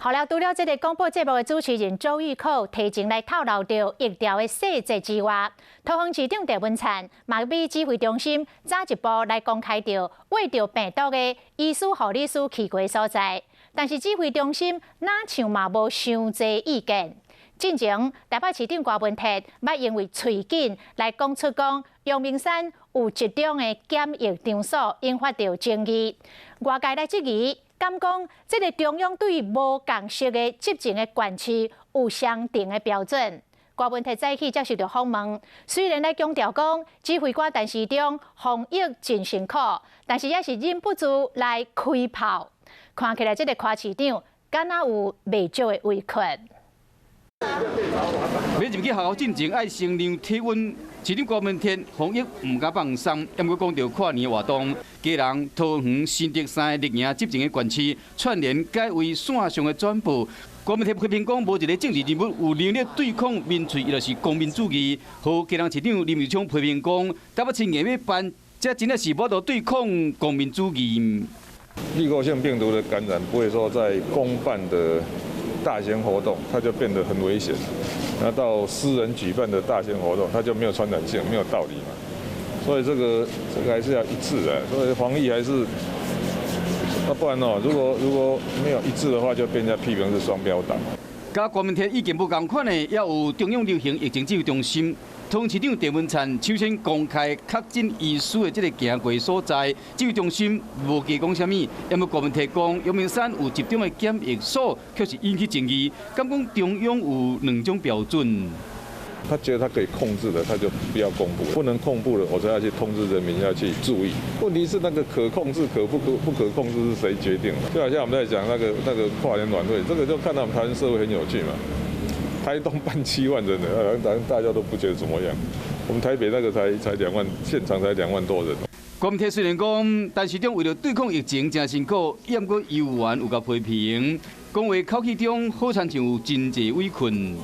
后来，除了这个广播节目的主持人周玉蔻提前来透露到疫调的细节之外，桃园市长郑文灿嘛比指挥中心早一步来公开到为着病毒的医师、护理师去过所在，但是指挥中心哪像嘛无伤侪意见。进前，台北市长郭文哲捌因为喙紧来讲出阳明山有一种的检疫场所引发到争议，外界来质疑。敢讲，这个中央对无共识的执政的县市有相定的标准。郭文哲早起接受到访问，虽然来强调讲指挥官陈时中防疫真辛苦，但是也是忍不住来开炮。看起来，这个柯市长敢若有未少的委屈。要入去学校进前，爱先量体温。市长郭文哲防疫唔敢放松，也毋过讲到跨年活动，家人桃园、新竹三个绿营执政的县市串联改为线上的转播。郭文哲批评讲，无一个政治人物有能力对抗民粹，伊就是公民主义。和家人市长林右昌批评讲，台北市硬要办，这真的是无得对抗公民主义。滤过性病毒的感染不会说在公办的大型活动，它就变得很危险。那到私人举办的大型活动，它就没有传染性，没有道理嘛。所以这个还是要一致的，所以防疫还是，不然哦，如果没有一致的话，就被人家批评是双标党。甲郭文哲意见不同款的，也有中央流行疫情指挥中心。桃园市长郑文灿首先公开确诊医师的这个行过所在，指挥中心无加讲什么，也么郭文哲讲阳明山有集中的检疫所，却是引起争议。敢讲中央有两种标准。他觉得他可以控制的，他就不要公布；不能公布的，我才要去通知人民要去注意。问题是那个可控制、不可控制是谁决定的？就好像我们在讲那个跨年晚会，这个就看到我们台湾社会很有趣嘛。台东办7万人的，大家都不觉得怎么样。我们台北那个才2万，现场才2万多人。郭文哲虽然讲，陈市长为了对抗疫情真辛苦，也毋过议员有甲批评，讲话口气中好像有真侪委屈。